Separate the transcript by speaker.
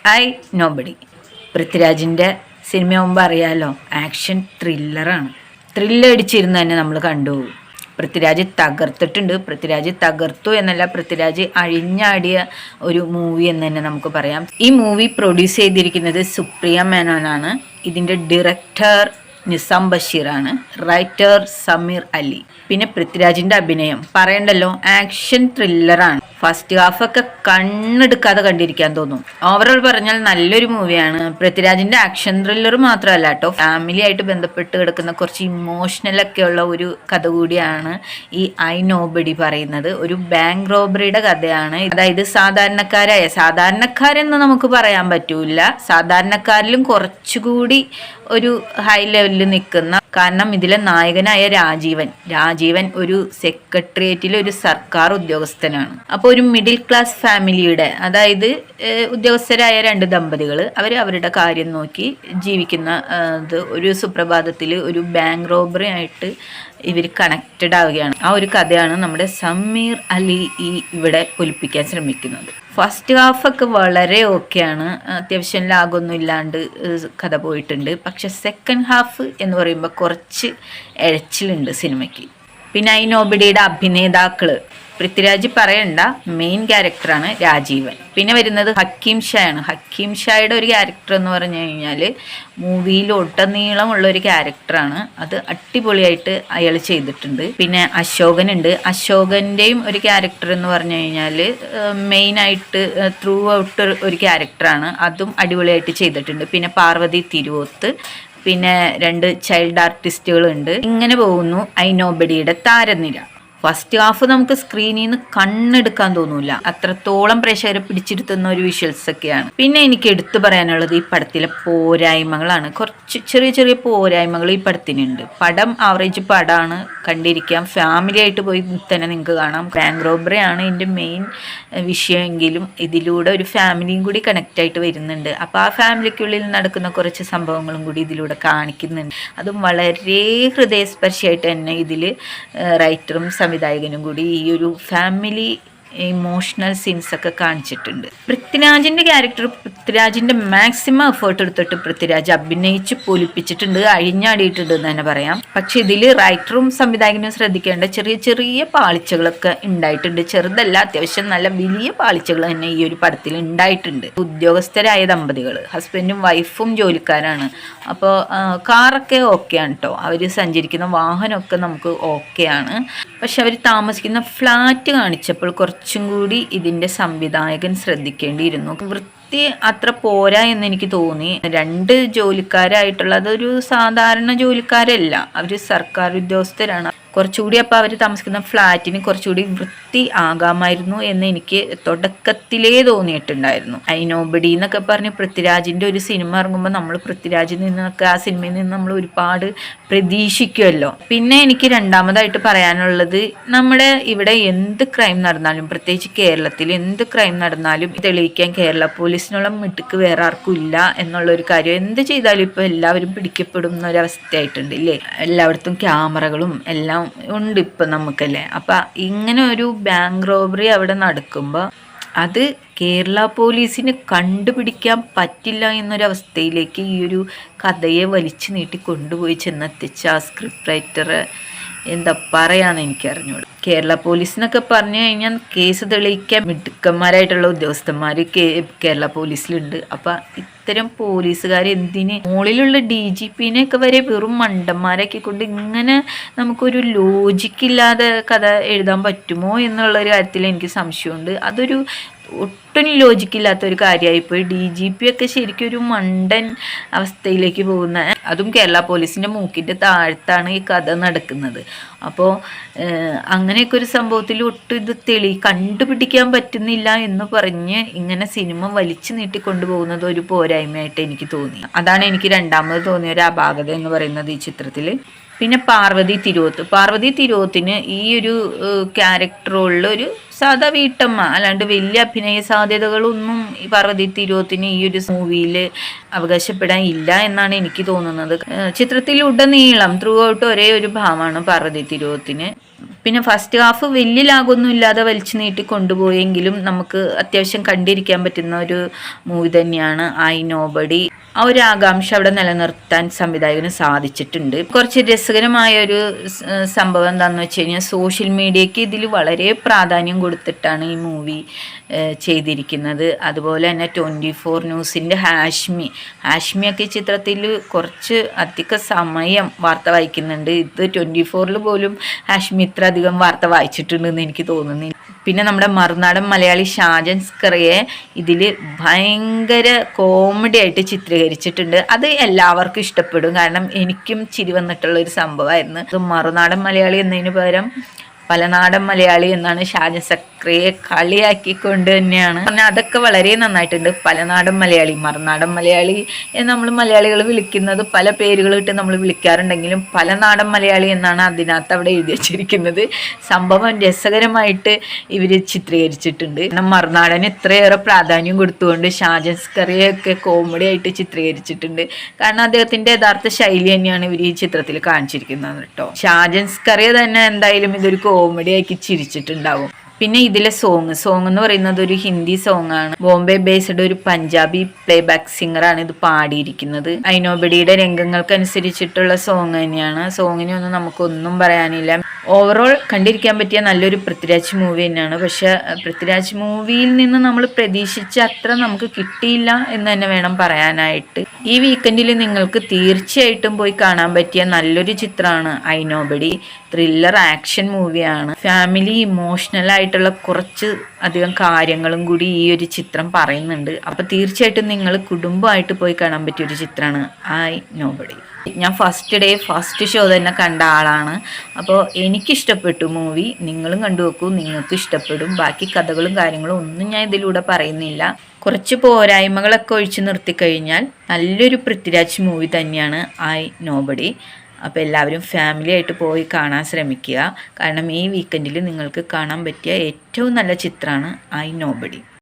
Speaker 1: I nobody. പൃഥ്വിരാജിൻ്റെ സിനിമയാകുമ്പോൾ അറിയാലോ, action ത്രില്ലറാണ്. ത്രില്ലടിച്ചിരുന്ന് തന്നെ നമ്മൾ കണ്ടു. പൃഥ്വിരാജ് തകർത്തിട്ടുണ്ട്. പൃഥ്വിരാജ് തകർത്തു എന്നല്ല, പൃഥ്വിരാജ് അഴിഞ്ഞാടിയ ഒരു മൂവി എന്ന് തന്നെ നമുക്ക് പറയാം. ഈ മൂവി പ്രൊഡ്യൂസ് ചെയ്തിരിക്കുന്നത് സുപ്രിയ മേനോനാണ്. ഇതിൻ്റെ ഡയറക്ടർ നിസാം ബഷീറാണ്. റൈറ്റർ സമീർ അലി. പിന്നെ പൃഥ്വിരാജിന്റെ അഭിനയം പറയണ്ടല്ലോ, ആക്ഷൻ ത്രില്ലറാണ്. ഫസ്റ്റ് ഹാഫ് ഒക്കെ കണ്ണെടുക്കാതെ കണ്ടിരിക്കാൻ തോന്നും. ഓവറോൾ പറഞ്ഞാൽ നല്ലൊരു മൂവിയാണ്. പൃഥ്വിരാജിന്റെ ആക്ഷൻ ത്രില്ലർ മാത്രമല്ല കേട്ടോ, ഫാമിലി ആയിട്ട് ബന്ധപ്പെട്ട് കിടക്കുന്ന കുറച്ച് ഇമോഷണൽ ഒക്കെ ഉള്ള ഒരു കഥ കൂടിയാണ് ഈ ഐ നോബഡി പറയുന്നത്. ഒരു ബാങ്ക് റോബറിയുടെ കഥയാണ്. അതായത് സാധാരണക്കാരെന്ന് നമുക്ക് പറയാൻ പറ്റൂല, സാധാരണക്കാരിലും കുറച്ചുകൂടി ഒരു ഹൈ ലെവലിൽ നിൽക്കുന്ന, കാരണം ഇതിലെ നായകനായ രാജീവൻ ഒരു സെക്രട്ടേറിയറ്റിലെ ഒരു സർക്കാർ ഉദ്യോഗസ്ഥനാണ്. അപ്പോൾ ഒരു മിഡിൽ ക്ലാസ് ഫാമിലിയുടെ, അതായത് ഉദ്യോഗസ്ഥരായ 2 ദമ്പതികൾ അവരുടെ കാര്യം നോക്കി ജീവിക്കുന്ന ഒരു സുപ്രഭാതത്തിൽ ഒരു ബാങ്ക് റോബറി ആയിട്ട് ഇവർ കണക്റ്റഡ് ആവുകയാണ്. ആ ഒരു കഥയാണ് നമ്മുടെ സമീർ അലി ഇവിടെ ഒലിപ്പിക്കാൻ ശ്രമിക്കുന്നത്. ഫസ്റ്റ് ഹാഫൊക്കെ വളരെ ഓക്കെയാണ്, അത്യാവശ്യം ലാഗൊന്നും ഇല്ലാണ്ട് കഥ പോയിട്ടുണ്ട്. പക്ഷെ സെക്കൻഡ് ഹാഫ് എന്ന് പറയുമ്പോൾ കുറച്ച് എഴച്ചിലുണ്ട് സിനിമയ്ക്ക്. പിന്നെ ഐ നോബഡിയുടെ അഭിനേതാക്കൾ പൃഥ്വിരാജ് പറയണ്ട, മെയിൻ ക്യാരക്ടറാണ് രാജീവൻ. പിന്നെ വരുന്നത് ഹക്കീം ഷായാണ്. ഹക്കീം ഷായുടെ ഒരു ക്യാരക്ടർ എന്ന് പറഞ്ഞു കഴിഞ്ഞാൽ മൂവിയിൽ ഒട്ടനീളമുള്ള ഒരു ക്യാരക്ടറാണ്. അത് അടിപൊളിയായിട്ട് അയാൾ ചെയ്തിട്ടുണ്ട്. പിന്നെ അശോകനുണ്ട്. അശോകൻ്റെയും ഒരു ക്യാരക്ടർ എന്ന് പറഞ്ഞു കഴിഞ്ഞാൽ മെയിനായിട്ട് ത്രൂ ഔട്ട് ഒരു ക്യാരക്ടറാണ്. അതും അടിപൊളിയായിട്ട് ചെയ്തിട്ടുണ്ട്. പിന്നെ പാർവതി തിരുവോത്ത്, പിന്നെ 2 ചൈൽഡ് ആർട്ടിസ്റ്റുകളുണ്ട്. ഇങ്ങനെ പോകുന്നു ഐ നോബഡിയുടെ താരനിര. ഫസ്റ്റ് ഹാഫ് നമുക്ക് സ്ക്രീനിൽ നിന്ന് കണ്ണെടുക്കാൻ തോന്നൂല, അത്രത്തോളം പ്രേക്ഷകരെ പിടിച്ചിരുത്തുന്ന ഒരു വിഷ്വൽസ് ഒക്കെയാണ്. പിന്നെ എനിക്ക് എടുത്തു പറയാനുള്ളത് ഈ പടത്തിലെ പോരായ്മകളാണ്. കുറച്ച് ചെറിയ പോരായ്മകൾ ഈ പടത്തിനുണ്ട്. പടം ആവറേജ് പടമാണ്, കണ്ടിരിക്കാം. ഫാമിലി ആയിട്ട് പോയി തന്നെ നിങ്ങൾക്ക് കാണാം. ബാങ്ക് റോബറി ആണ് ഇതിൻ്റെ മെയിൻ വിഷയമെങ്കിലും ഇതിലൂടെ ഒരു ഫാമിലിയും കൂടി കണക്റ്റ് ആയിട്ട് വരുന്നുണ്ട്. അപ്പോൾ ആ ഫാമിലിക്കുള്ളിൽ നടക്കുന്ന കുറച്ച് സംഭവങ്ങളും കൂടി ഇതിലൂടെ കാണിക്കുന്നുണ്ട്. അതും വളരെ ഹൃദയസ്പർശിയായിട്ട് തന്നെ ഇതിൽ റൈറ്ററും സംവിധായകനും കൂടി ഈ ഒരു ഫാമിലി ഇമോഷണൽ സീൻസ് ഒക്കെ കാണിച്ചിട്ടുണ്ട്. പൃഥ്വിരാജിന്റെ ക്യാരക്ടർ, പൃഥ്വിരാജിന്റെ മാക്സിമം എഫേർട്ട് എടുത്തിട്ട് പൃഥ്വിരാജ് അഭിനയിച്ച് പൊലിപ്പിച്ചിട്ടുണ്ട്, അഴിഞ്ഞാടിയിട്ടുണ്ട് എന്ന് തന്നെ പറയാം. പക്ഷെ ഇതിൽ റൈറ്ററും സംവിധായകനും ശ്രദ്ധിക്കേണ്ട ചെറിയ പാളിച്ചകളൊക്കെ ഉണ്ടായിട്ടുണ്ട്. ചെറുതല്ല, അത്യാവശ്യം നല്ല വലിയ പാളിച്ചകൾ തന്നെ ഈ ഒരു പടത്തിൽ ഉണ്ടായിട്ടുണ്ട്. ഉദ്യോഗസ്ഥരായ ദമ്പതികൾ, ഹസ്ബൻഡും വൈഫും ജോലിക്കാരാണ്. അപ്പോൾ കാറൊക്കെ ഓക്കെയാണ് കേട്ടോ, അവർ സഞ്ചരിക്കുന്ന വാഹനമൊക്കെ നമുക്ക് ഓക്കെയാണ്. പക്ഷെ അവർ താമസിക്കുന്ന ഫ്ലാറ്റ് കാണിച്ചപ്പോൾ കുറച്ചും കൂടി ഇതിൻ്റെ സംവിധായകൻ ശ്രദ്ധിക്കേണ്ടിയിരുന്നു. വൃത്തി അത്ര പോരാ എന്ന് എനിക്ക് തോന്നി. 2 ജോലിക്കാരായിട്ടുള്ള, അതൊരു സാധാരണ ജോലിക്കാരല്ല, അവർ സർക്കാർ ഉദ്യോഗസ്ഥരാണ്. കുറച്ചുകൂടി അപ്പോൾ അവർ താമസിക്കുന്ന ഫ്ലാറ്റിന് കുറച്ചുകൂടി വൃത്തി ആകാമായിരുന്നു എന്ന് എനിക്ക് തുടക്കത്തിലേ തോന്നിയിട്ടുണ്ടായിരുന്നു. ഐ നോബഡി എന്നൊക്കെ പറഞ്ഞ് പൃഥ്വിരാജിൻ്റെ ഒരു സിനിമ ഇറങ്ങുമ്പോൾ നമ്മൾ പൃഥ്വിരാജിൽ നിന്നൊക്കെ, ആ സിനിമയിൽ നിന്ന് നമ്മൾ ഒരുപാട് പ്രതീക്ഷിക്കുമല്ലോ. പിന്നെ എനിക്ക് രണ്ടാമതായിട്ട് പറയാനുള്ളത്, നമ്മുടെ ഇവിടെ എന്ത് ക്രൈം നടന്നാലും, പ്രത്യേകിച്ച് കേരളത്തിൽ എന്ത് ക്രൈം നടന്നാലും തെളിയിക്കാൻ കേരള പോലീസിനുള്ള മിടുക്ക് വേറെ ആർക്കും ഇല്ല എന്നുള്ളൊരു കാര്യം. എന്ത് ചെയ്താലും ഇപ്പോൾ എല്ലാവരും പിടിക്കപ്പെടും എന്നൊരവസ്ഥയായിട്ടുണ്ട് ഇല്ലേ. എല്ലായിടത്തും ക്യാമറകളും എല്ലാം ഉണ്ട് ഇപ്പം നമുക്കല്ലേ. അപ്പം ഇങ്ങനെ ഒരു ബാങ്ക് റോബറി അവിടെ നടക്കുമ്പോൾ അത് കേരള പോലീസിന് കണ്ടുപിടിക്കാൻ പറ്റില്ല എന്നൊരവസ്ഥയിലേക്ക് ഈ ഒരു കഥയെ വലിച്ചു നീട്ടി കൊണ്ടുപോയി ചെന്നെത്തിച്ച ആ സ്ക്രിപ്റ്റ് റൈറ്റർ എന്താ പറയാന്ന് എനിക്കറിഞ്ഞൂടു. കേരള പോലീസിനൊക്കെ പറഞ്ഞു കഴിഞ്ഞാൽ കേസ് തെളിയിക്കാൻ മിടുക്കന്മാരായിട്ടുള്ള ഉദ്യോഗസ്ഥന്മാർ കേരള പോലീസിലുണ്ട്. അപ്പം ഇത്തരം പോലീസുകാർ എന്തിന് മുകളിലുള്ള DGPനെയൊക്കെ വരെ വെറും മണ്ടന്മാരാക്കി കൊണ്ട് ഇങ്ങനെ നമുക്കൊരു ലോജിക്കില്ലാതെ കഥ എഴുതാൻ പറ്റുമോ എന്നുള്ളൊരു കാര്യത്തിൽ എനിക്ക് സംശയമുണ്ട്. അതൊരു ഒട്ടും ലോജിക്കില്ലാത്തൊരു കാര്യമായിപ്പോയി. DGP ഒക്കെ ശരിക്കും ഒരു മണ്ടൻ അവസ്ഥയിലേക്ക് പോകുന്ന, അതും കേരള പോലീസിൻ്റെ മൂക്കിൻ്റെ താഴത്താണ് ഈ കഥ നടക്കുന്നത്. അപ്പോൾ അങ്ങനെയൊക്കെ ഒരു സംഭവത്തിൽ ഒട്ടും ഇത് കണ്ടുപിടിക്കാൻ പറ്റുന്നില്ല എന്ന് പറഞ്ഞ് ഇങ്ങനെ സിനിമ വലിച്ചു നീട്ടിക്കൊണ്ടുപോകുന്നത് ഒരു പോരായ്മയായിട്ട് എനിക്ക് തോന്നി. അതാണ് എനിക്ക് രണ്ടാമത് തോന്നിയ ഒരു അപാകത എന്ന് പറയുന്നത് ഈ ചിത്രത്തിൽ. പിന്നെ പാർവതി തിരുവോത്തിന് ഈ ഒരു ക്യാരക്ടറുള്ള ഒരു സാധാ വീട്ടമ്മ, അല്ലാണ്ട് വലിയ അഭിനയ സാധ്യതകളൊന്നും ഈ പാർവതി തിരുവോത്തിന് ഈ ഒരു മൂവിയിൽ അവകാശപ്പെടാൻ ഇല്ല എന്നാണ് എനിക്ക് തോന്നുന്നത്. ചിത്രത്തിലുടനീളം ത്രൂ ഔട്ട് ഒരേ ഒരു ഭാവമാണ് പാർവതി തിരുവോത്തിന്. പിന്നെ ഫസ്റ്റ് ഹാഫ് വലിയ ലാഗൊന്നും ഇല്ലാതെ വലിച്ചു നീട്ടി കൊണ്ടുപോയെങ്കിലും നമുക്ക് അത്യാവശ്യം കണ്ടിരിക്കാൻ പറ്റുന്ന ഒരു മൂവി തന്നെയാണ് ഐ നോബഡി. ആ ഒരു ആകാംക്ഷ അവിടെ നിലനിർത്താൻ സംവിധായകന് സാധിച്ചിട്ടുണ്ട്. കുറച്ച് രസകരമായ ഒരു സംഭവം എന്താണെന്ന് വെച്ച് കഴിഞ്ഞാൽ സോഷ്യൽ മീഡിയയ്ക്ക് ഇതിൽ വളരെ പ്രാധാന്യം കൊടുത്തിട്ടാണ് ഈ മൂവി ചെയ്തിരിക്കുന്നത്. അതുപോലെ തന്നെ 24 ന്യൂസിൻ്റെ ഹാഷ്മിയൊക്കെ ചിത്രത്തിൽ കുറച്ച് അധിക സമയം വാർത്ത വായിക്കുന്നുണ്ട്. ഇത് 24 പോലും ഹാഷ്മി ഇത്ര അധികം വാർത്ത വായിച്ചിട്ടുണ്ടെന്ന് എനിക്ക് തോന്നുന്നു. പിന്നെ നമ്മുടെ മറുനാടൻ മലയാളി ഷാജൻ സ്കറിയെ ഇതിൽ ഭയങ്കര കോമഡി ആയിട്ട് ചിത്രീകരിച്ചിട്ടുണ്ട്. അത് എല്ലാവർക്കും ഇഷ്ടപ്പെടും. കാരണം എനിക്കും ചിരി വന്നിട്ടുള്ള ഒരു സംഭവമായിരുന്നു. അത് മറുനാടൻ മലയാളി എന്നതിന് പകരം പലനാടൻ മലയാളി എന്നാണ് ഷാജൻ സ്കറിയെ കളിയാക്കിക്കൊണ്ട് തന്നെയാണ് പറഞ്ഞാൽ. അതൊക്കെ വളരെ നന്നായിട്ടുണ്ട്. പലനാടൻ മലയാളി, മറുനാടൻ മലയാളി എന്ന് നമ്മൾ മലയാളികൾ വിളിക്കുന്നത് പല പേരുകളിട്ട് നമ്മൾ വിളിക്കാറുണ്ടെങ്കിലും പലനാടൻ മലയാളി എന്നാണ് അതിനകത്ത് അവിടെ എഴുതി വച്ചിരിക്കുന്നത്. സംഭവം രസകരമായിട്ട് ഇവർ ചിത്രീകരിച്ചിട്ടുണ്ട്. കാരണം മറുനാടന് ഇത്രയേറെ പ്രാധാന്യം കൊടുത്തുകൊണ്ട് ഷാജൻ സ്കറിയൊക്കെ കോമഡി ആയിട്ട് ചിത്രീകരിച്ചിട്ടുണ്ട്. കാരണം അദ്ദേഹത്തിൻ്റെ യഥാർത്ഥ ശൈലി തന്നെയാണ് ഇവർ ഈ ചിത്രത്തിൽ കാണിച്ചിരിക്കുന്നത് കേട്ടോ. ഷാജൻ സ്കറിയെ തന്നെ എന്തായാലും ഇതൊരു കോമഡി ആക്കി ചിരിച്ചിട്ടുണ്ടാവും. പിന്നെ ഇതിലെ സോങ് എന്ന് പറയുന്നത് ഒരു ഹിന്ദി സോങ് ആണ്. ബോംബെ ബേസ്ഡ് ഒരു പഞ്ചാബി പ്ലേബാക്ക് സിംഗറാണ് ഇത് പാടിയിരിക്കുന്നത്. ഐനോബഡിയുടെ രംഗങ്ങൾക്കനുസരിച്ചിട്ടുള്ള സോങ് തന്നെയാണ്. സോങ്ങിനൊന്നും നമുക്കൊന്നും പറയാനില്ല. ഓവറോൾ കണ്ടിരിക്കാൻ പറ്റിയ നല്ലൊരു പൃഥ്വിരാജ് മൂവി തന്നെയാണ്. പക്ഷെ പൃഥ്വിരാജ് മൂവിയിൽ നിന്ന് നമ്മൾ പ്രതീക്ഷിച്ച അത്ര നമുക്ക് കിട്ടിയില്ല എന്ന് തന്നെ വേണം പറയാനായിട്ട്. ഈ വീക്കെൻഡിൽ നിങ്ങൾക്ക് തീർച്ചയായിട്ടും പോയി കാണാൻ പറ്റിയ നല്ലൊരു ചിത്രമാണ് ഐനോബഡി. ത്രില്ലർ ആക്ഷൻ മൂവിയാണ്. ഫാമിലി ഇമോഷണൽ ആയിട്ടുള്ള കുറച്ച് അധികം കാര്യങ്ങളും കൂടി ഈ ഒരു ചിത്രം പറയുന്നുണ്ട്. അപ്പോൾ തീർച്ചയായിട്ടും നിങ്ങൾ കുടുംബമായിട്ട് പോയി കാണാൻ പറ്റിയ ഒരു ചിത്രമാണ് ഐ നോബഡി. ഞാൻ ഫസ്റ്റ് ഷോ തന്നെ കണ്ട ആളാണ്. അപ്പോൾ എനിക്കിഷ്ടപ്പെട്ടു മൂവി. നിങ്ങളും കണ്ടു നോക്കൂ, നിങ്ങൾക്ക് ഇഷ്ടപ്പെടും. ബാക്കി കഥകളും കാര്യങ്ങളും ഒന്നും ഞാൻ ഇതിലൂടെ പറയുന്നില്ല. കുറച്ച് പോരായ്മകളൊക്കെ ഒഴിച്ചു നിർത്തിക്കഴിഞ്ഞാൽ നല്ലൊരു പൃഥ്വിരാജ് മൂവി തന്നെയാണ് ഐ നോബഡി. അപ്പോൾ എല്ലാവരും ഫാമിലി ആയിട്ട് പോയി കാണാൻ ശ്രമിക്കുക. കാരണം ഈ വീക്കെൻഡിൽ നിങ്ങൾക്ക് കാണാൻ പറ്റിയ ഏറ്റവും നല്ല ചിത്രമാണ് ഐ നോബഡി.